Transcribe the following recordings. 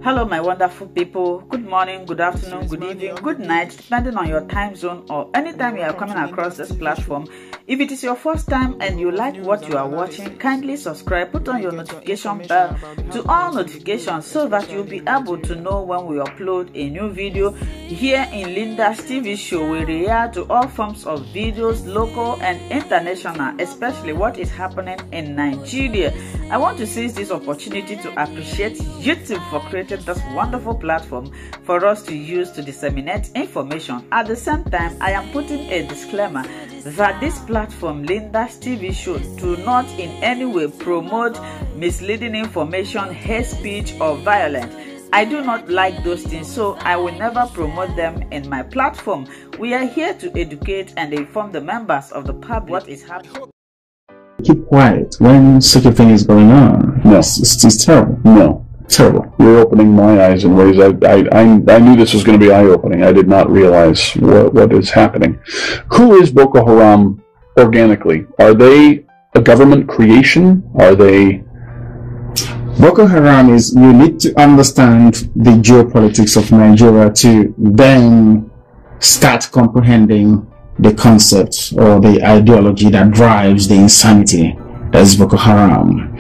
Hello, my wonderful people. Good morning, good afternoon, good evening, good night, depending on your time zone or anytime you are coming across this platform. If it is your first time and you like what you are watching, kindly subscribe, put on your notification bell to all notifications so that you'll be able to know when we upload a new video. Here in Linda's TV show, we react to all forms of videos, local and international, especially what is happening in Nigeria. I want to seize this opportunity to appreciate YouTube for creating this wonderful platform for us to use to disseminate information. At the same time, I am putting a disclaimer that this platform, Linda's TV show, do not in any way promote misleading information, hate speech or violence. I do not like those things, so I will never promote them in my platform. We are here to educate and inform the members of the public what is happening. Keep quiet when such a thing is going on. No, it's terrible. No, terrible. You're opening my eyes in ways I knew this was going to be eye-opening. I did not realize what is happening. Who is Boko Haram organically? Are they a government creation? Are they... Boko Haram is, you need to understand the geopolitics of Nigeria to then start comprehending the concept or the ideology that drives the insanity that is Boko Haram.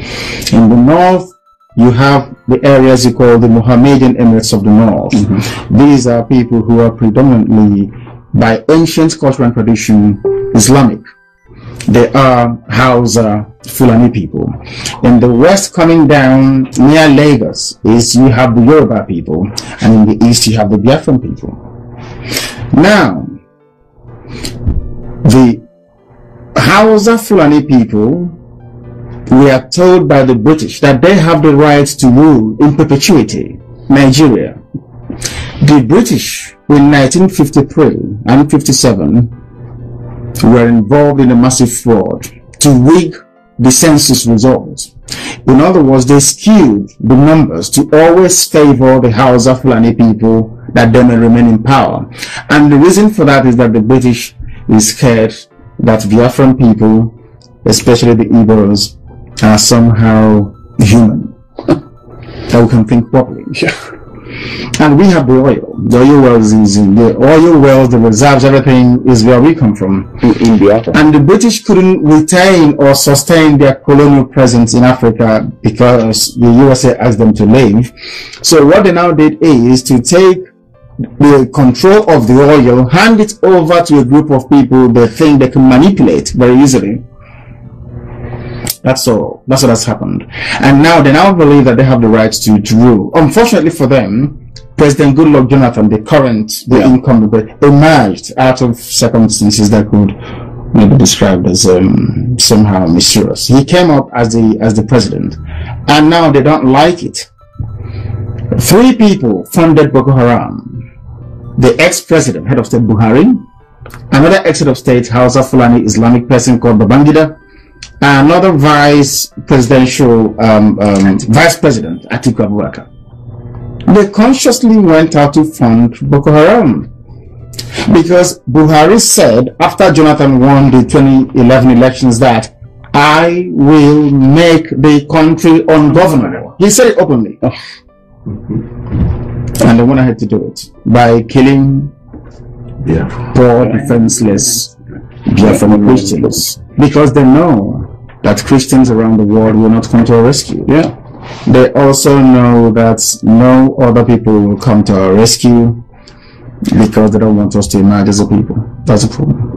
In the north, you have the areas you call the Mohammedan Emirates of the North. These are people who are predominantly, by ancient culture and tradition, Islamic. They are Hausa, Fulani people. In the west, coming down near Lagos, is you have the Yoruba people, and in the east you have the Biafran people. Now, the Hausa Fulani people, we are told by the British that they have the right to rule in perpetuity Nigeria. The British in 1953 and 57 were involved in a massive fraud to rig the census results. In other words, they skewed the numbers to always favor the Hausa Fulani people that they may remain in power. And the reason for that is that the British is scared that Biafran people, especially the Igbos, are somehow human, that we can think properly. And we have the oil. The oil wells is in the oil wells, the reserves, everything is where we come from. In Biafra. And the British couldn't retain or sustain their colonial presence in Africa because the USA asked them to leave. So what they now did is to take the control of the oil, hand it over to a group of people they think they can manipulate very easily. That's all. That's what has happened. And now they now believe that they have the right to rule. Unfortunately for them, President Goodluck Jonathan, the incumbent, emerged out of circumstances that could maybe be described as somehow mysterious. He came up as the president, and now they don't like it. 3 people funded Boko Haram: the ex-president, head of state Buhari, another ex-head of state Hausa Fulani Islamic person called Babangida, another vice president Atiku Abubakar. They consciously went out to fund Boko Haram because Buhari said after Jonathan won the 2011 elections that I will make the country ungovernable. He said it openly. And they went ahead to do it by killing poor, defenseless Biafran Christians, because they know that Christians around the world will not come to our rescue. They also know that no other people will come to our rescue because they don't want us to emerge as a people. That's a problem.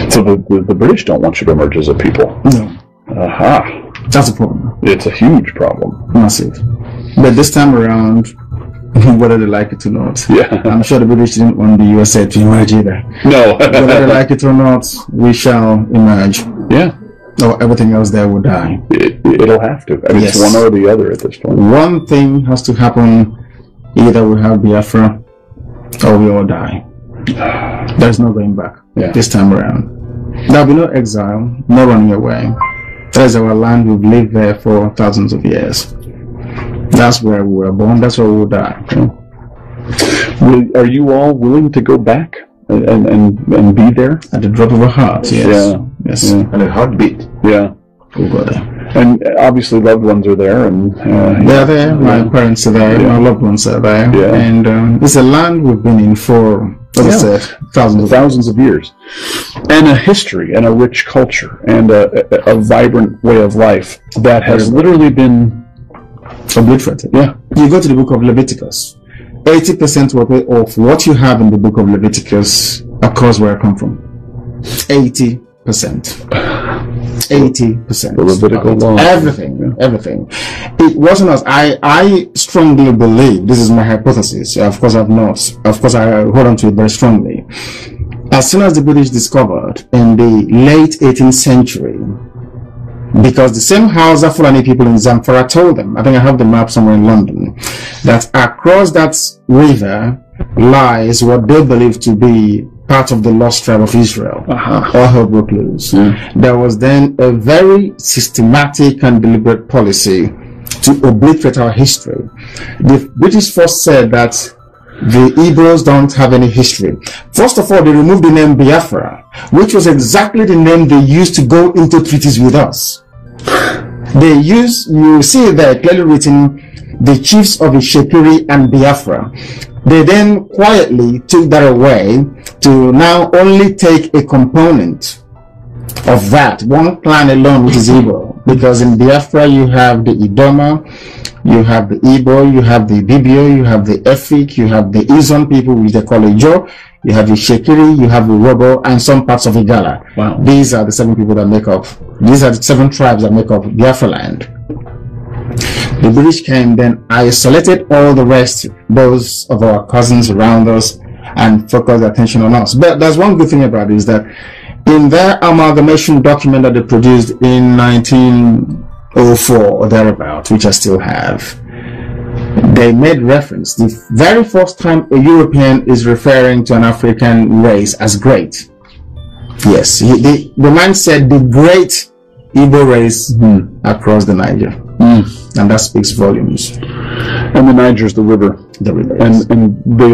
So the British don't want you to emerge as a people. No. Aha. That's a problem. It's a huge problem. Massive. But this time around, whether they like it or not, I'm sure the British didn't want the USA to emerge either. No. Whether they like it or not, we shall emerge. Or everything else there will die. It'll have to. I mean, it's one or the other at this point. One thing has to happen. Either we have Biafra or we all die. There's no going back this time around. There'll be no exile, no running away. That is our land. We've lived there for thousands of years. That's where we were born. That's where we'll die. Are you all willing to go back and be there? At the drop of a heart, yes. Yes. And a heartbeat. We'll go there. And obviously loved ones are there, and they're there. My parents are there. My loved ones are there. Yeah. And it's a land we've been in for thousands of years, and a history, and a rich culture, and a vibrant way of life that has literally been obliterated. Yeah. You go to the book of Leviticus. 80% of what you have in the book of Leviticus occurs where I come from. 80%. 80%. The Levitical law. Everything. It wasn't us. I strongly believe, this is my hypothesis, of course I've not, of course I hold on to it very strongly. As soon as the British discovered in the late 18th century, because the same Hausa Fulani people in Zamfara told them, I think I have the map somewhere in London, that across that river lies what they believe to be part of the lost tribe of Israel. All hell broke loose. There was then a very systematic and deliberate policy to obliterate our history. The British first said that the Igbos don't have any history. First of all, they removed the name Biafra, which was exactly the name they used to go into treaties with us. They use, you see there clearly written, the chiefs of Ishekiri and Biafra. They then quietly took that away to now only take a component of that, one clan alone, which is Igbo. Because in Biafra you have the Idoma, you have the Igbo, you have the Bibio, you have the Efik, you have the Izon people, which they call Ijo, you have the Shekiri, you have the Robo, and some parts of Igala. Wow. These are the 7 people that make up, these are the 7 tribes that make up Biafra land. The British came, then isolated all the rest, those of our cousins around us, and focused their attention on us. But there's one good thing about it, is that in their amalgamation document that they produced in 1904 or thereabout, which I still have, they made reference, the very first time a European is referring to an African race as great. Yes, the man said the great Igbo race across the Niger. And that speaks volumes. And the Niger's the river. The river. And they,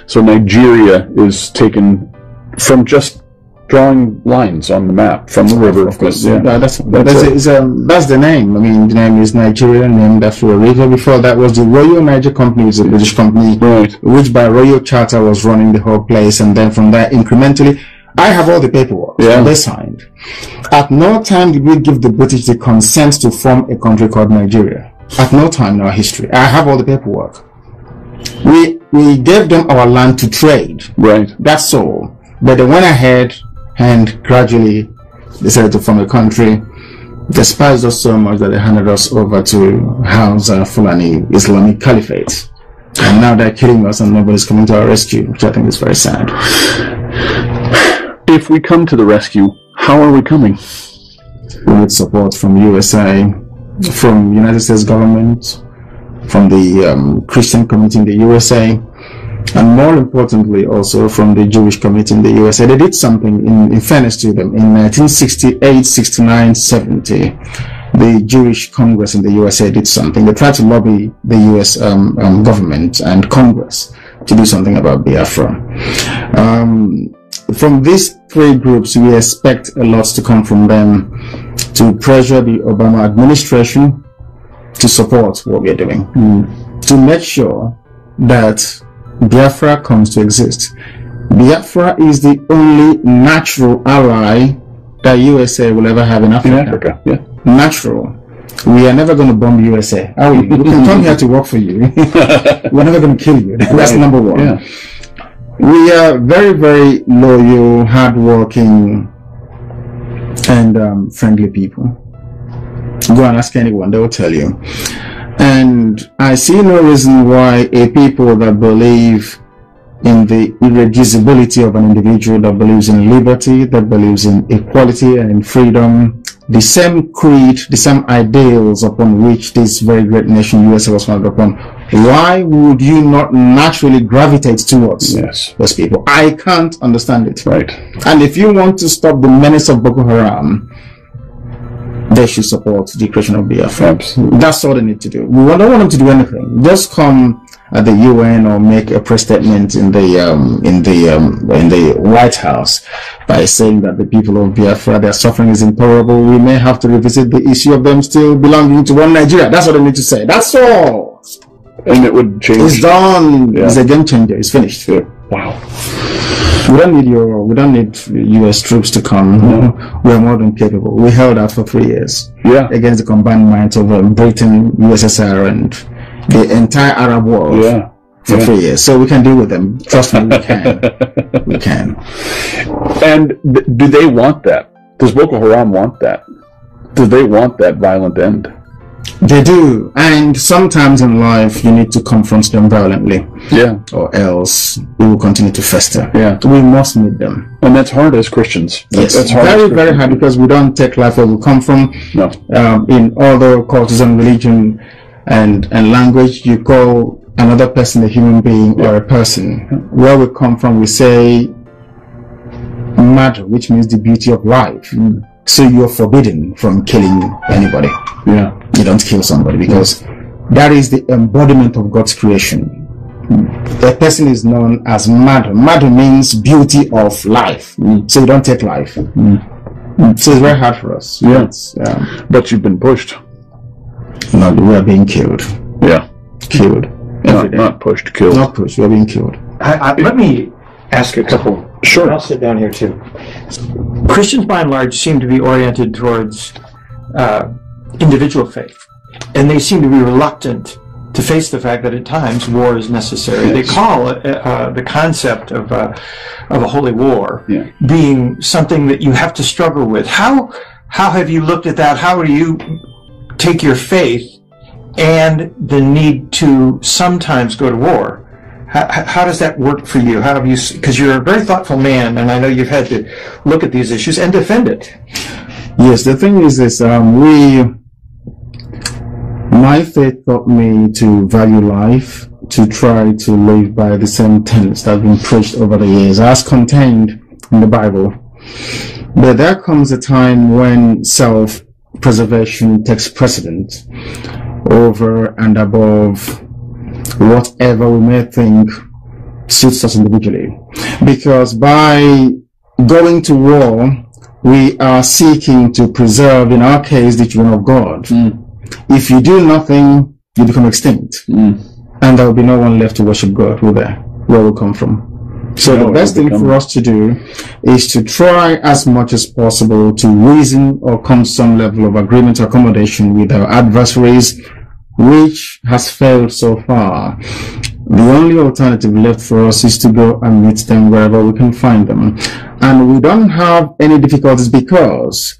so Nigeria is taken from just drawing lines on the map from the river. Of course. Yeah. That's the name. I mean, the name is Nigeria, named after a river. Before that was the Royal Niger Company, which is a British company, right, which by royal charter was running the whole place. And then from there, incrementally, I have all the paperwork. Yeah. They signed. At no time did we give the British the consent to form a country called Nigeria. At no time in our history. I have all the paperwork. We gave them our land to trade. Right. That's all. But they went ahead and gradually decided to form a country. Despised us so much that they handed us over to Hausa Fulani Islamic Caliphate. And now they're killing us and nobody's coming to our rescue, which I think is very sad. If we come to the rescue, how are we coming? We need support from USA, from United States government, from the Christian community in the USA, and more importantly also from the Jewish community in the USA. They did something, in fairness to them, in 1968, 69, 70. The Jewish Congress in the USA did something. They tried to lobby the US government and Congress to do something about Biafra. From these 3 groups, we expect a lot to come from them to pressure the Obama administration to support what we are doing, to make sure that Biafra comes to exist. Biafra is the only natural ally that USA will ever have in Africa. In Africa, yeah. Natural. We are never going to bomb USA. Are we? We can come here to work for you. We're never going to kill you. That's right. number 1. Yeah. We are very, very loyal, hardworking, and friendly people. Go and ask anyone, they will tell you. And I see no reason why a people that believe in the irreducibility of an individual, that believes in liberty, that believes in equality and in freedom, the same creed, the same ideals upon which this very great nation USA was founded upon, why would you not naturally gravitate towards those people? I can't understand it. Right. And if you want to stop the menace of Boko Haram, they should support the creation of Biafra. Absolutely. That's all they need to do. We don't want them to do anything. Just come at the UN or make a press statement in the White House by saying that the people of Biafra, their suffering is intolerable, we may have to revisit the issue of them still belonging to one Nigeria. That's what they need to say. That's all. And it would change. It's done. Yeah. It's a game changer. It's finished. Yeah. Wow. We don't need US troops to come. No. We're more than capable. We held out for 3 years. Yeah. Against the combined might of Britain, USSR, and the entire Arab world. Yeah. For 3 years. So we can deal with them. Trust me, we can. We can. And do they want that? Does Boko Haram want that? Do they want that violent end? They do, and sometimes in life you need to confront them violently. Yeah. Or else it will continue to fester. Yeah. We must meet them. And that's hard as Christians. Yes. That's hard. Very, very hard, because we don't take life where we come from. No. In other cultures and religion and language, you call another person a human being or a person. Where we come from, we say murder, which means the beauty of life. So you're forbidden from killing anybody. Yeah. You don't kill somebody, because that is the embodiment of God's creation. A person is known as mad. Mad means beauty of life. So you don't take life. So it's very hard for us. Yeah. But you've been pushed. No, we are being killed. Yeah. Killed. Not pushed, killed. Not pushed, we are being killed. Let me ask a couple. Sure. I'll sit down here too. Christians, by and large, seem to be oriented towards individual faith, and they seem to be reluctant to face the fact that at times war is necessary. Yes. They call the concept of a holy war being something that you have to struggle with. How have you looked at that? How do you take your faith and the need to sometimes go to war? How does that work for you? How have you? Because you're a very thoughtful man, and I know you've had to look at these issues and defend it. Yes, the thing is this: my faith taught me to value life, to try to live by the same tenets that have been preached over the years, as contained in the Bible. But there comes a time when self-preservation takes precedence over and above whatever we may think suits us individually. Because by going to war, we are seeking to preserve, in our case, the children of God. If you do nothing, you become extinct. And there will be no one left to worship God, will there? Where we come from. So the best thing for us to do is to try as much as possible to reason or come to some level of agreement or accommodation with our adversaries, which has failed so far. The only alternative left for us is to go and meet them wherever we can find them. And we don't have any difficulties, because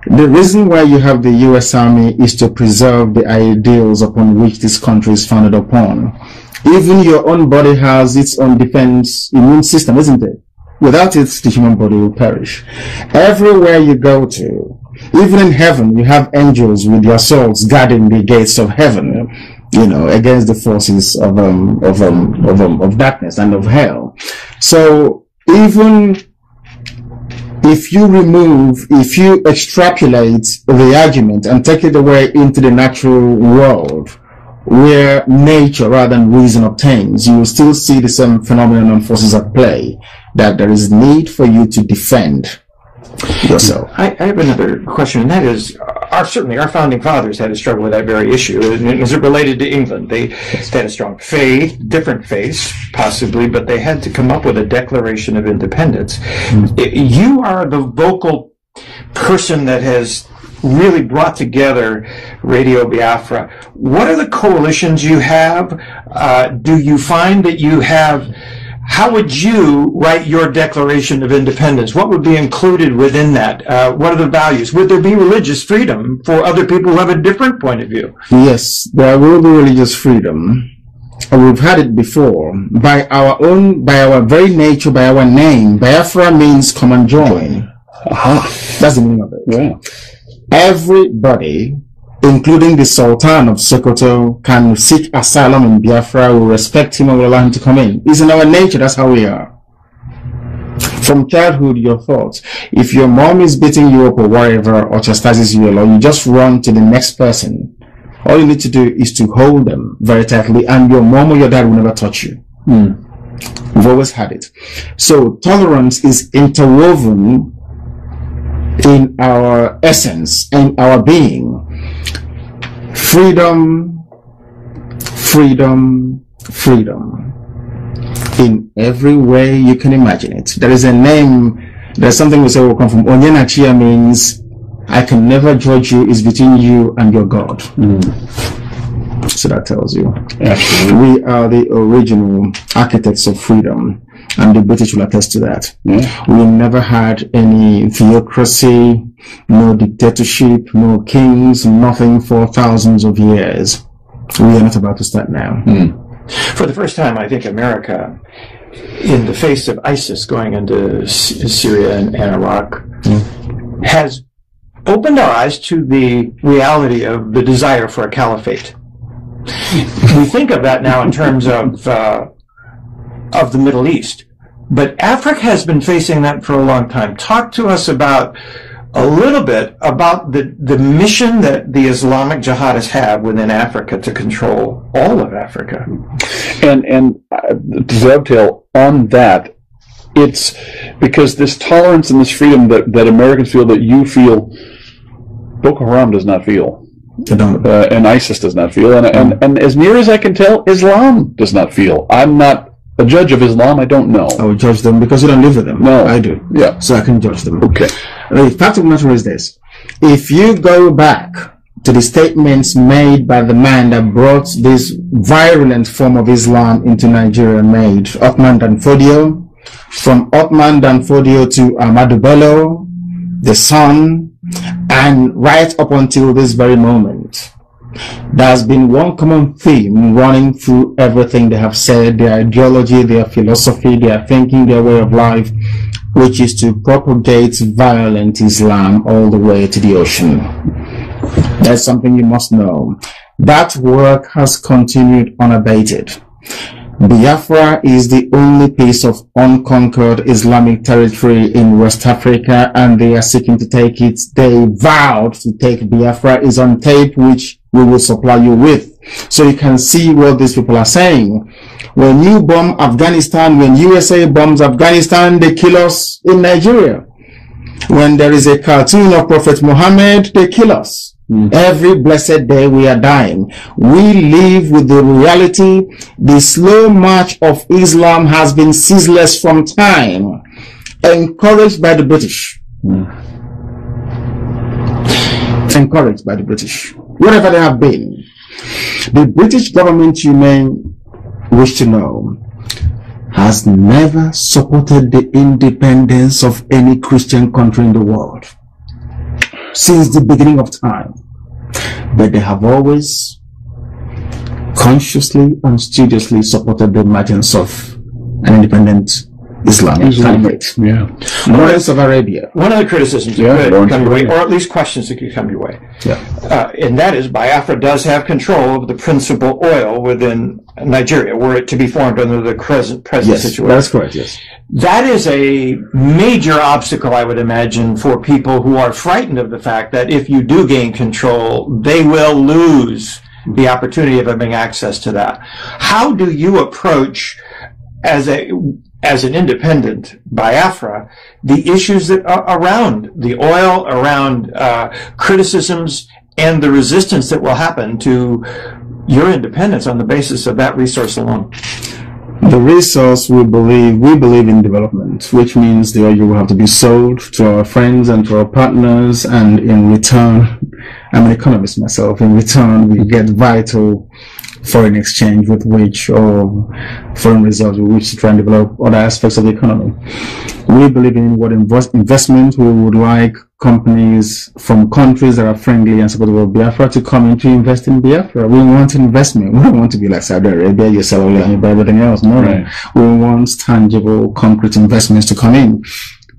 the reason why you have the U.S. Army is to preserve the ideals upon which this country is founded upon. Even your own body has its own defense immune system, isn't it? Without it, the human body will perish. Everywhere you go to, even in heaven, you have angels with their swords guarding the gates of heaven, you know, against the forces of darkness and of hell. So even if you extrapolate the argument and take it away into the natural world, where nature rather than reason obtains, you will still see the same phenomenon and forces at play, that there is need for you to defend yourself. I have another question, and that is, certainly our founding fathers had to struggle with that very issue. Is it related to England? They had a strong faith, different faiths, possibly, but they had to come up with a Declaration of Independence. You are the vocal person that has really brought together Radio Biafra. What are the coalitions you have? Do you find that you have... How would you write your Declaration of Independence? What would be included within that? What are the values? Would there be religious freedom for other people who have a different point of view? Yes, there will be religious freedom. We've had it before. By our very nature, by our name, Biafra means come and join. That's the meaning of it. Yeah. Everybody, including the Sultan of Sokoto, can seek asylum in Biafra. We respect him and will allow him to come in. It's in our nature. That's how we are. From childhood, your thoughts. If your mom is beating you up or whatever, or chastises you a lot, you just run to the next person All you need to do is to hold them very tightly, and your mom or your dad will never touch you. We've always had it. So tolerance is interwoven in our essence, in our being. Freedom, freedom, freedom. In every way you can imagine it. There is a name, there's something we say will come from Onyenachia, means I can never judge you, it's between you and your God. So that tells you. Absolutely. We are the original architects of freedom, and the British will attest to that. We never had any theocracy, no dictatorship, no kings, nothing for thousands of years. We are not about to start now. For the first time, I think America, in the face of ISIS going into Syria and Iraq, has opened our eyes to the reality of the desire for a caliphate. We think of that now in terms of the Middle East, but Africa has been facing that for a long time. Talk to us about a little bit about the mission that the Islamic jihadists have within Africa to control all of Africa. And to dovetail on that, it's because this tolerance and this freedom that Americans feel, that you feel, Boko Haram does not feel. And ISIS does not feel. And as near as I can tell, Islam does not feel. I'm not a judge of Islam. I don't know. I will judge them because you don't live with them. No. I do. Yeah. So I can judge them. Okay. The fact of the matter is this. If you go back to the statements made by the man that brought this virulent form of Islam into Nigeria, made Othman Danfodio, from Othman Danfodio to Ahmadu Bello, the son, and right up until this very moment, there's been one common theme running through everything they have said, their ideology, their philosophy, their thinking, their way of life, which is to propagate violent Islam all the way to the ocean. That's something you must know. That work has continued unabated. Biafra is the only piece of unconquered Islamic territory in West Africa, and they are seeking to take it. They vowed to take Biafra. Is on tape, which we will supply you with, so you can see what these people are saying. When you bomb Afghanistan, when USA bombs Afghanistan, they kill us in Nigeria. When there is a cartoon of Prophet Muhammad, they kill us. Every blessed day we are dying. We live with the reality. The slow march of Islam has been ceaseless from time, encouraged by the British. Encouraged by the British. Whatever they have been. The British government, you may wish to know, has never supported the independence of any Christian country in the world since the beginning of time, but they have always consciously and studiously supported the emergence of an independent Islamic caliphate. Lawrence of Arabia. One of the criticisms that could come your way, or at least questions that could come your way, and that is Biafra does have control of the principal oil within Nigeria, were it to be formed under the present situation. That's correct, yes. That is a major obstacle, I would imagine, for people who are frightened of the fact that if you do gain control, they will lose the opportunity of having access to that. How do you approach, as an independent Biafra, the issues that are around the oil, around criticisms, and the resistance that will happen to your independence on the basis of that resource alone? The resource, we believe in development, which means the oil will have to be sold to our friends and to our partners, and in return, I'm an economist myself, in return we get vital foreign exchange with which, or foreign reserves with which to try and develop other aspects of the economy. We believe in what investment. We would like companies from countries that are friendly and supportive of Biafra to come in to invest in Biafra. We want investment. We don't want to be like Saudi Arabia, you sell oil and you buy everything else. No, we want tangible, concrete investments to come in.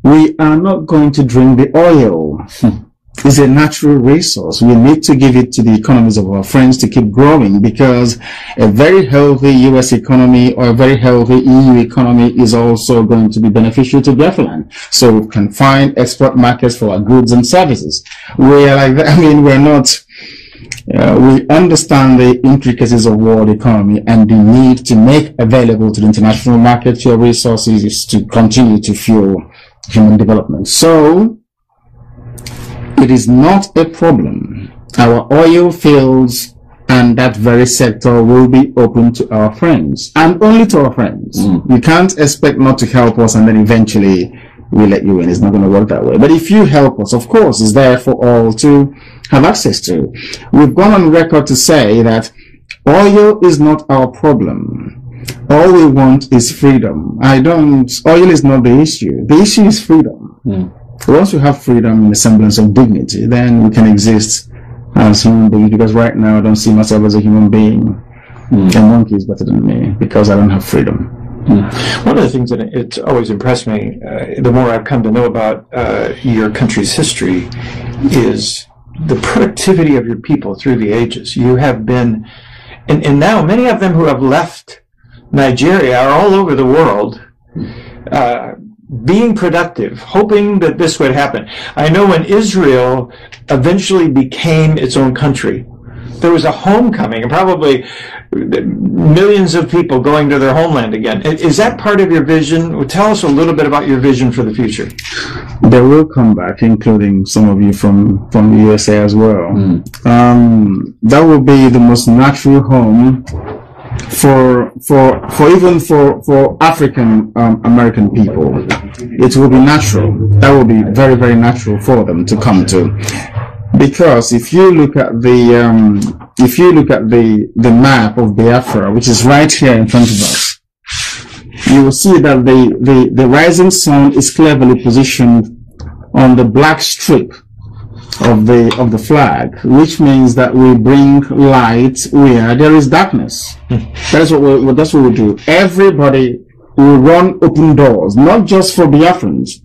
We are not going to drink the oil. It's a natural resource. We need to give it to the economies of our friends to keep growing, because a very healthy US economy or a very healthy EU economy is also going to be beneficial to Biafra. So we can find export markets for our goods and services. We're like that. I mean, we're not We understand the intricacies of world economy and the need to make available to the international market your resources is to continue to fuel human development. So, it is not a problem. Our oil fields and that very sector will be open to our friends, and only to our friends. You can't expect not to help us and then eventually we let you in. It's not going to work that way. But if you help us, of course, it's there for all to have access to. We've gone on record to say that oil is not our problem. All we want is freedom. Oil is not the issue. The issue is freedom. Once we have freedom and a semblance of dignity, then we can exist as human beings, because right now I don't see myself as a human being. A monkey is better than me because I don't have freedom. One of the things that it's always impressed me, the more I've come to know about your country's history, is the productivity of your people through the ages. You have been, and now many of them who have left Nigeria are all over the world, being productive, hoping that this would happen. I know when Israel eventually became its own country, there was a homecoming, and probably millions of people going to their homeland again. Is that part of your vision? Well, tell us a little bit about your vision for the future. They will come back, including some of you from the USA as well. That will be the most natural home for African American people. It will be natural. That will be very, very natural for them to come to. Because if you look at the map of Biafra, which is right here in front of us, you will see that the rising sun is cleverly positioned on the black strip of the flag, which means that we bring light where there is darkness. That's what we do. Everybody will run open doors, not just for Biafrans,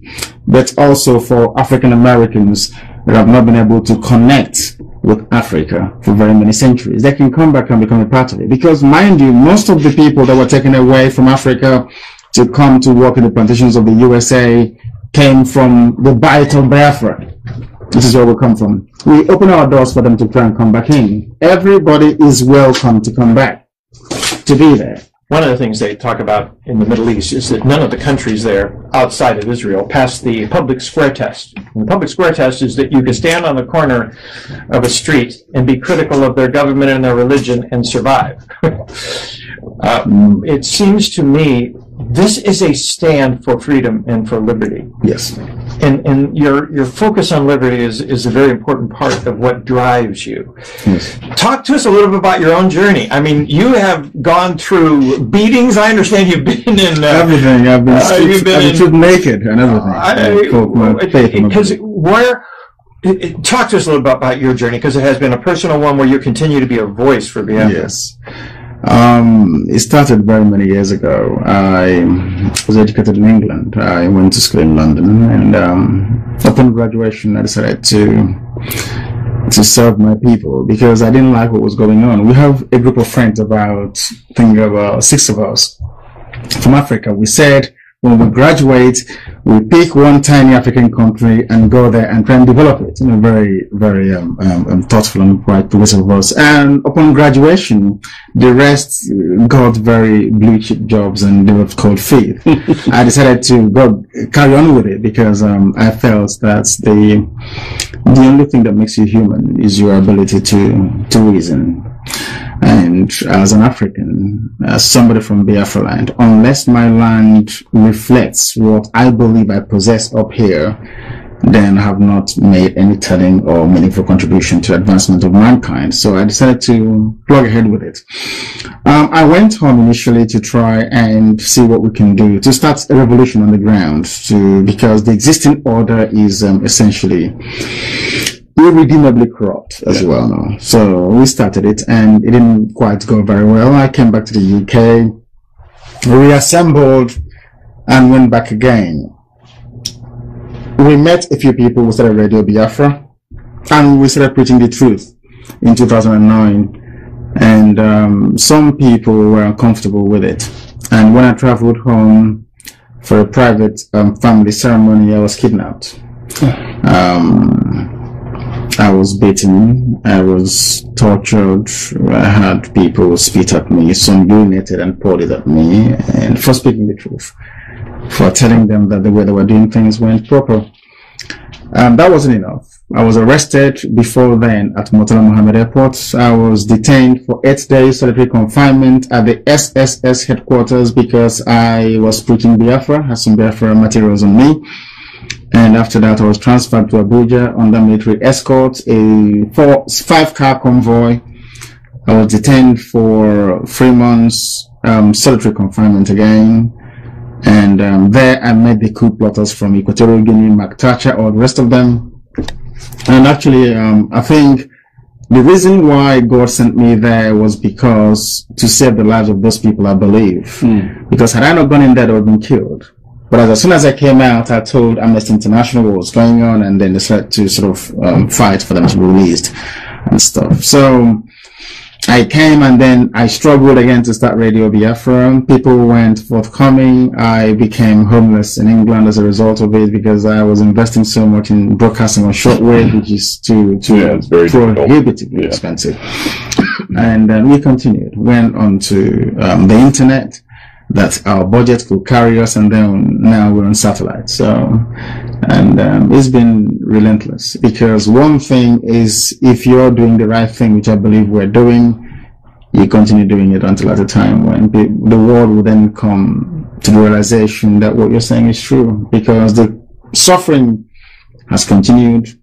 but also for African Americans that have not been able to connect with Africa for very many centuries. They can come back and become a part of it. Because mind you, most of the people that were taken away from Africa to come to work in the plantations of the USA came from the Bight of Biafra. This is where we come from. We open our doors for them to try and come back in. Everybody is welcome to come back, to be there. One of the things they talk about in the Middle East is that none of the countries there outside of Israel pass the public square test. And the public square test is that you can stand on the corner of a street and be critical of their government and their religion and survive. It seems to me this is a stand for freedom and for liberty. Yes. And your focus on liberty is a very important part of what drives you. Yes. Talk to us a little bit about your own journey. I mean, you have gone through beatings. I understand you've been in everything. I've been stripped naked and everything. Because talk to us a little bit about your journey, because it has been a personal one where you continue to be a voice for Biafra. Yes. It started very many years ago. I was educated in England. I went to school in London, and upon graduation I decided to serve my people, because I didn't like what was going on. We have a group of friends, about 6 of us from Africa. We said, when we graduate, we pick one tiny African country and go there and try and develop it. Very, very thoughtful and quite progressive of us. And upon graduation, the rest got very blue chip jobs and developed cold feet. I decided to carry on with it, because I felt that the only thing that makes you human is your ability to reason. And as an African, as somebody from Biafra land, unless my land reflects what I believe I possess up here, then I have not made any telling or meaningful contribution to advancement of mankind. So I decided to plug ahead with it. I went home initially to try and see what we can do to start a revolution on the ground, because the existing order is essentially irredeemably corrupt, as you well know. So we started it, and it didn't quite go very well. I came back to the UK, reassembled, and went back again. We met a few people who started Radio Biafra, and we started preaching the truth in 2009. And some people were uncomfortable with it. And when I traveled home for a private family ceremony, I was kidnapped. I was beaten, I was tortured, I had people spit at me, some urinated and poured it at me, and for speaking the truth, for telling them that the way they were doing things weren't proper. That wasn't enough. I was arrested before then at Murtala Mohammed Airport. I was detained for 8 days solitary confinement at the SSS headquarters because I was preaching Biafra, had some Biafra materials on me. And after that, I was transferred to Abuja under military escort, a 5-car convoy. I was detained for 3 months, solitary confinement again. And there I met the coup plotters from Equatorial Guinea, Maktacha, or the rest of them. And actually, I think the reason why God sent me there was because to save the lives of those people, I believe. Because had I not gone in there, they would have been killed. But as soon as I came out, I told Amnesty International what was going on, and then they started to sort of fight for them to be released and stuff. So I came, and then I struggled again to start Radio Biafra. People weren't forthcoming. I became homeless in England as a result of it because I was investing so much in broadcasting on shortwave, which is too prohibitively expensive. And then we continued, went on to the internet, that our budget could carry us, and then now we're on satellite. So, and it's been relentless, because one thing is, if you're doing the right thing, which I believe we're doing, you continue doing it until at a time when the world will then come to the realization that what you're saying is true, because the suffering has continued,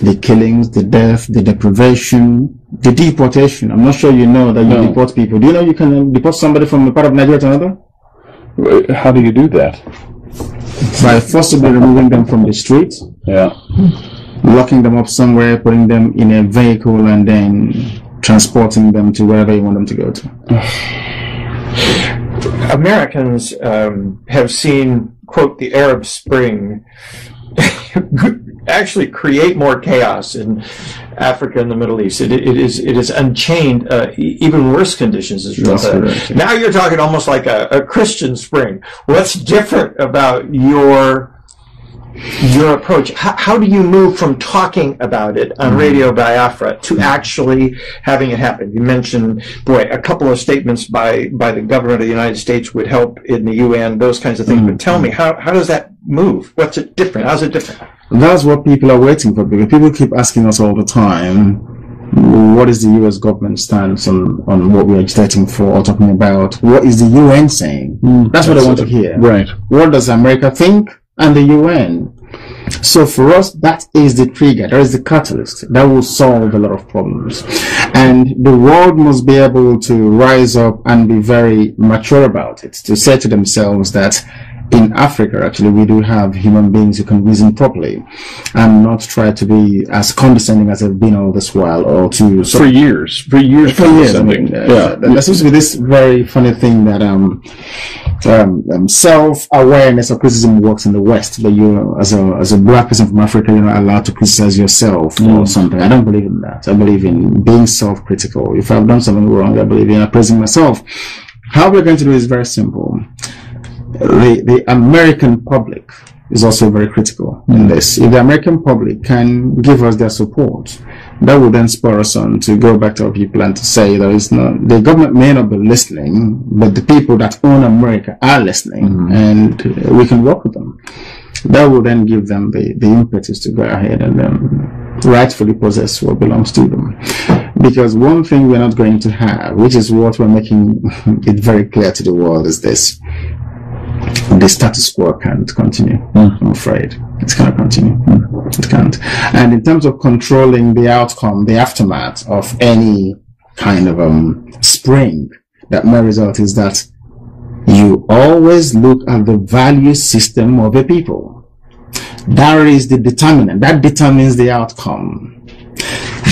the killings, the death, the deprivation, the deportation. I'm not sure you know that you deport people. Do you know you can deport somebody from a part of Nigeria to another? How do you do that? By forcibly removing them from the street. Yeah. Locking them up somewhere, putting them in a vehicle, and then transporting them to wherever you want them to go to. Americans have seen, quote, the Arab Spring actually create more chaos in Africa and the Middle East. It is unchained, even worse conditions as well. Now you're talking almost like a Christian spring. What's different about your approach? How do you move from talking about it on Radio Biafra to actually having it happen? You mentioned, boy, a couple of statements by the government of the United States would help in the UN, those kinds of things. But tell me, how does that move? What's it different? How's it different? That's what people are waiting for, because people keep asking us all the time, what is the US government stance on what we're agitating for or talking about? What is the UN saying? That's what I want to hear. Right. What does America think? And the UN. So for us, that is the trigger, that is the catalyst that will solve a lot of problems. And the world must be able to rise up and be very mature about it, to say to themselves that in Africa, actually, we do have human beings who can reason properly and not try to be as condescending as they've been all this while, or to... For years. I mean, there seems to be this very funny thing that self-awareness of criticism works in the West, but you, as a black person from Africa, you're not allowed to criticize yourself or something. I don't believe in that. I believe in being self-critical. If I've done something wrong, I believe in appraising myself. How we're going to do it is very simple. The American public is also very critical in this. If the American public can give us their support, that will then spur us on to go back to our people and to say the government may not be listening, but the people that own America are listening, and we can work with them. That will then give them the impetus to go ahead and rightfully possess what belongs to them. Because one thing we're not going to have, which is what we're making it very clear to the world, is this: the status quo can't continue. I'm afraid it's going to continue. It can't. And in terms of controlling the outcome, the aftermath of any kind of spring, that may result is that you always look at the value system of a people. That is the determinant. That determines the outcome.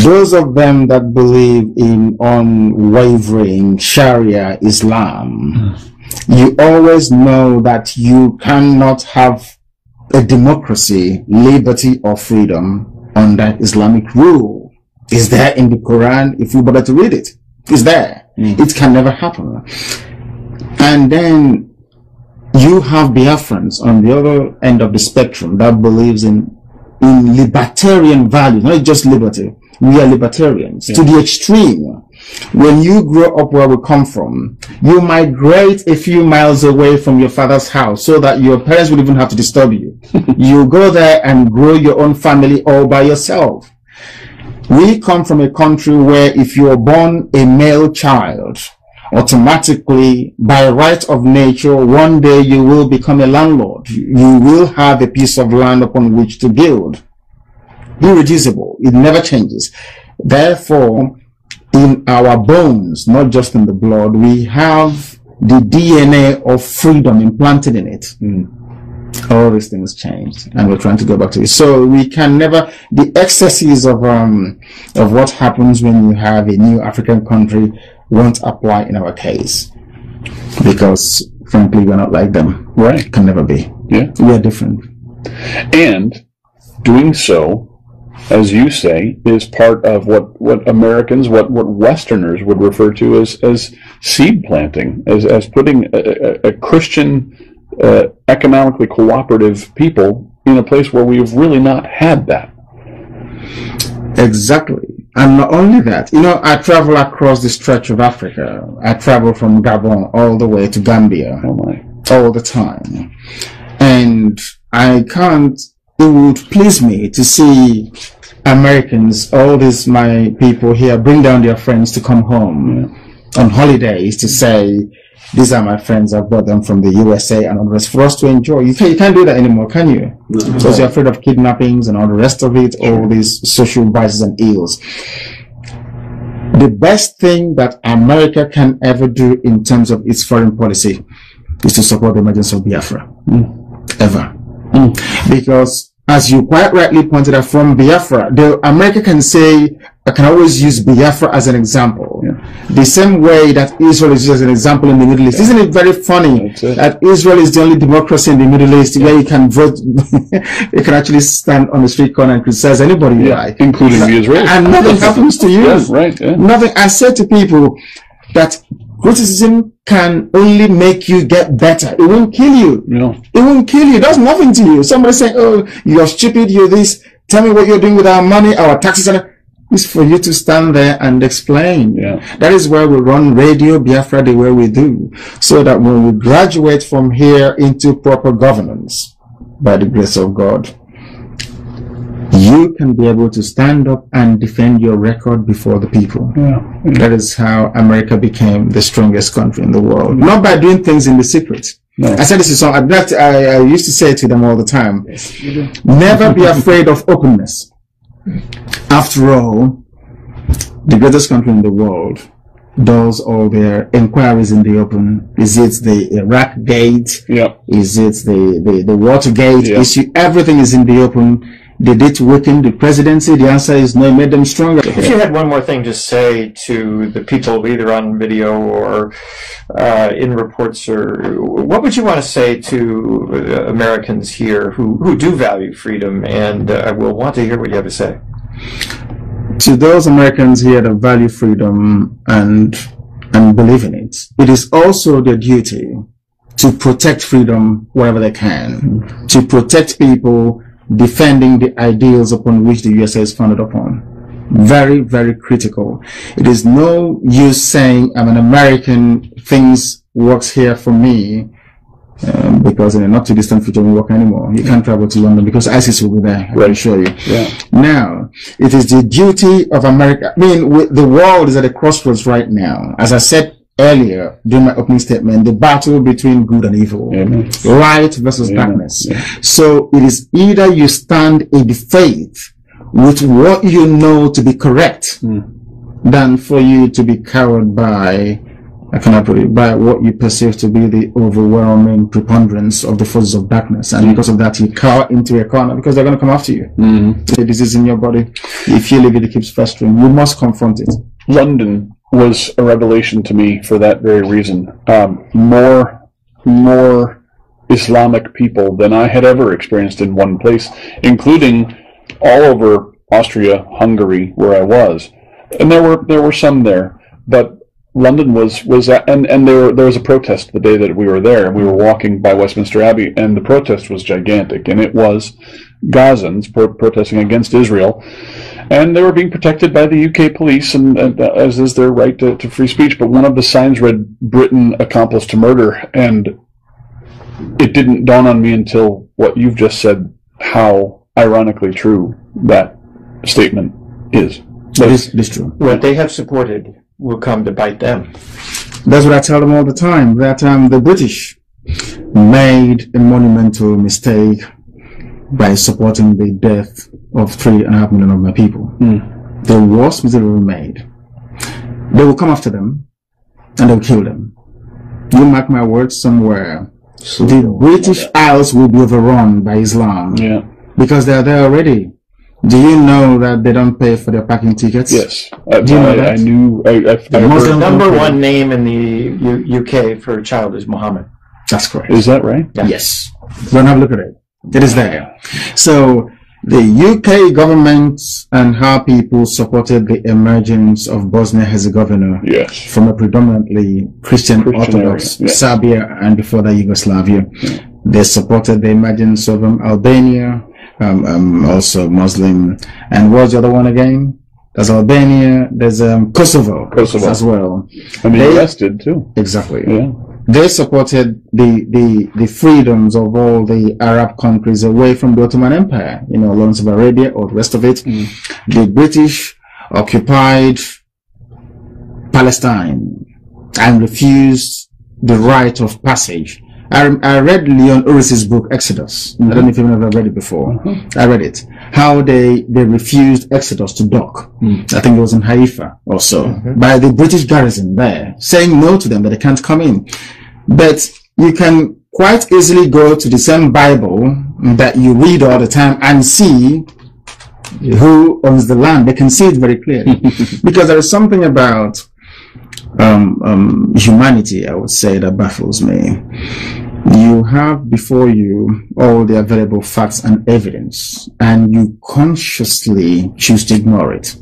Those of them that believe in unwavering Sharia Islam, you always know that you cannot have a democracy, liberty, or freedom under Islamic rule. It's there in the Quran, if you bother to read it. It's there. It can never happen. And then you have Biafrans on the other end of the spectrum that believes in in libertarian values, not just liberty. We are libertarians to the extreme. When you grow up where we come from, you migrate a few miles away from your father's house so that your parents would even have to disturb you. You go there and grow your own family all by yourself. We come from a country where if you are born a male child, automatically, by right of nature, one day you will become a landlord. You will have a piece of land upon which to build. Irreducible. It never changes. Therefore, in our bones, not just in the blood, we have the DNA of freedom implanted in it. All these things changed, and we're trying to go back to it. So we can never, the excesses of what happens when you have a new African country won't apply in our case, because frankly we're not like them. Right. Can never be. Yeah. We are different. And doing so, as you say, is part of what Americans, what Westerners would refer to as seed planting, as putting a Christian, economically cooperative people in a place where we've really not had that. Exactly. And not only that, you know, I travel across the stretch of Africa. I travel from Gabon all the way to Gambia. Oh my. All the time. And I can't, it would please me to see Americans, all these my people here, bring down their friends to come home on holidays to say, these are my friends, I brought them from the USA and all the rest for us to enjoy. You can't do that anymore, can you? Because you're afraid of kidnappings and all the rest of it, all these social vices and ills. The best thing that America can ever do in terms of its foreign policy is to support the emergence of Biafra. Ever. Because, as you quite rightly pointed out, from Biafra, America can say, I can always use Biafra as an example. The same way that Israel is used as an example in the Middle East. Isn't it very funny that Israel is the only democracy in the Middle East where you can vote, you can actually stand on the street corner and criticize anybody you like. Including the Israelis. And nothing happens to you. Right. Nothing. I said to people that criticism can only make you get better. It won't kill you. It won't kill you. It does nothing to you. Somebody saying, oh, you're stupid, you're this, tell me what you're doing with our money, our taxes, and it's for you to stand there and explain. That is why we run Radio Biafra the way we do, so that when we graduate from here into proper governance, by the grace of God, you can be able to stand up and defend your record before the people. That is how America became the strongest country in the world. Not by doing things in the secret. I said this is something I used to say to them all the time. Never be afraid of openness. After all, the greatest country in the world does all their inquiries in the open. Is it the Iraq gate? Is it the Watergate issue? Everything is in the open. Did it weaken the presidency? The answer is no, it made them stronger. If you had one more thing to say to the people, either on video or in reports, or what would you want to say to Americans here who do value freedom, and I will want to hear what you have to say. To those Americans here that value freedom and believe in it, it is also their duty to protect freedom wherever they can, to protect people defending the ideals upon which the USA is founded upon. Very, very critical. It is no use saying I'm an American, things works here for me, because in a not too distant future we work anymore. You can't travel to London because ISIS will be there. I can show you. Now, it is the duty of America. I mean, the world is at a crossroads right now. As I said earlier during my opening statement, the battle between good and evil, light versus darkness. So it is either you stand in faith with what you know to be correct, than for you to be cowed by, I cannot put it, by what you perceive to be the overwhelming preponderance of the forces of darkness. And because of that, you cower into a corner because they're going to come after you. The disease in your body, if you leave it, it keeps festering. You must confront it. London was a revelation to me for that very reason. More Islamic people than I had ever experienced in one place, including all over Austria, Hungary, where I was, and there were some there, but London was and there was a protest the day that we were there, and we were walking by Westminster Abbey, and the protest was gigantic, and it was Gazans protesting against Israel, and they were being protected by the UK police, and as is their right to free speech. But one of the signs read "Britain accomplice to murder," and it didn't dawn on me until what you've just said how ironically true that statement is. But it's true. What they have supported will come to bite them. That's what I tell them all the time, that the British made a monumental mistake by supporting the death of 3.5 million of my people. The worst mistake ever made. They will come after them and they'll kill them. You mark my words somewhere. The British Isles will be overrun by Islam. Yeah. Because they are there already. Do you know that they don't pay for their parking tickets? Yes. Do you know that? I knew. The Muslim number one name in the UK for a child is Muhammad. That's correct. Is that right? Yeah. Yes. Go and have a look at it. It is there. So the UK government and how people supported the emergence of Bosnia-Herzegovina from a predominantly Christian Orthodox Serbia and before that Yugoslavia. They supported the emergence of Albania, also Muslim. And what's the other one again? There's Albania. There's Kosovo as well. And the US did too. Exactly. Yeah. They supported the freedoms of all the Arab countries away from the Ottoman Empire, Lawrence of Arabia or the rest of it. The British occupied Palestine and refused the right of passage. I read Leon Uris's book Exodus. I don't know if you've ever read it before. I read it. How they refused Exodus to dock. I think it was in Haifa or so, by the British garrison there, saying no to them, that they can't come in. But you can quite easily go to the same Bible that you read all the time and see who owns the land. They can see it very clearly. Because there is something about humanity, I would say, that baffles me. You have before you all the available facts and evidence, and you consciously choose to ignore it.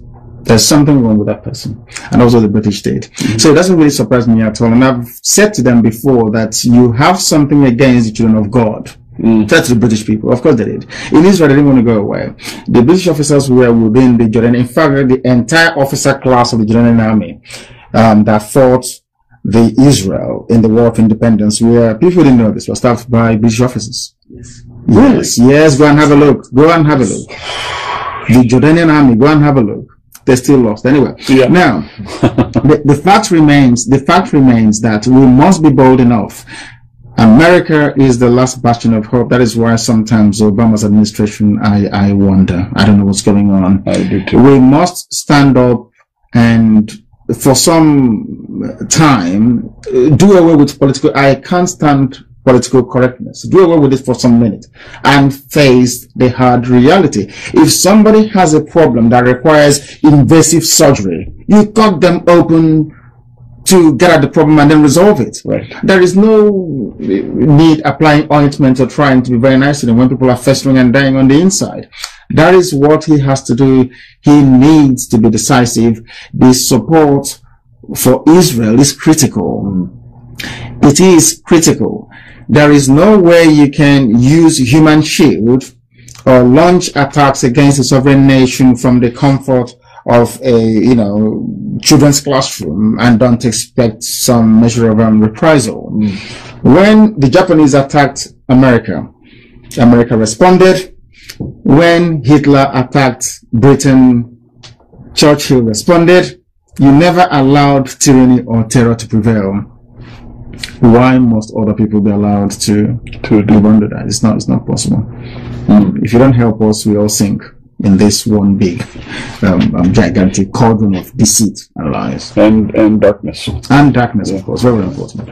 There's something wrong with that person. And also the British did. So it doesn't really surprise me at all. And I've said to them before that you have something against the children of God. That's the British people. Of course they did. In Israel, they didn't want to go away. The British officers were within the Jordanian. In fact, the entire officer class of the Jordanian army that fought the Israel in the War of Independence, where people didn't know this, was staffed by British officers. Yes, go and have a look. Go and have a look. The Jordanian army, go and have a look. They still lost. Anyway, now, the fact remains that we must be bold enough. America is the last bastion of hope. That is why sometimes Obama's administration, I wonder. I don't know what's going on. I do too. We must stand up and for some time do away with I can't stand political correctness. Do away with it for some minute and face the hard reality. If somebody has a problem that requires invasive surgery, you cut them open to get at the problem and then resolve it. Right. There is no need applying ointment or trying to be very nice to them when people are festering and dying on the inside. That is what he has to do. He needs to be decisive. The support for Israel is critical. It is critical. There is no way you can use human shield or launch attacks against a sovereign nation from the comfort of a, children's classroom and don't expect some measure of reprisal. When the Japanese attacked America, America responded. When Hitler attacked Britain, Churchill responded. You never allowed tyranny or terror to prevail. Why must other people be allowed to live under that? It's not possible. If you don't help us, we all sink in this one big, gigantic cauldron of deceit and lies. And darkness. And darkness, of course. Very important.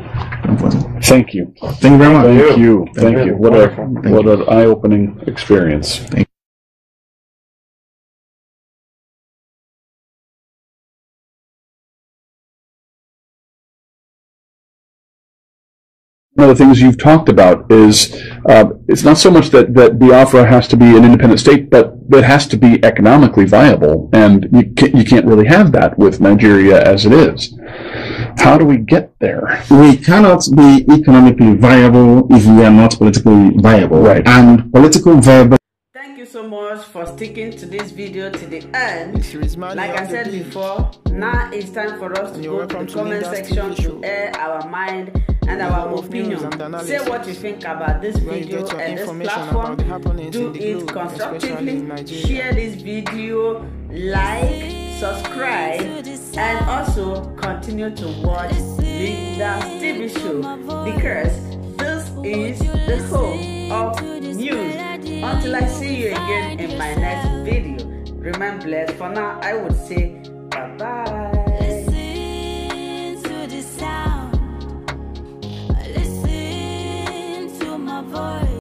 Thank you. Thank you very much. Thank you. What an eye-opening experience. Thank you. One of the things you've talked about is it's not so much that Biafra has to be an independent state, but it has to be economically viable, and you can't really have that with Nigeria as it is. How do we get there? We cannot be economically viable if we are not politically viable. Right. And political viability. Thank you you so much for sticking to this video to the end. Like I said before, now it's time for us to go to the comment section to air our mind and our opinion. Say what you think about this video and this platform. Do it constructively. Share this video, like, subscribe, and also continue to watch Linda's TV show, because this is the home of news. Until I see you again in my next video, remain blessed. For now, I would say bye-bye.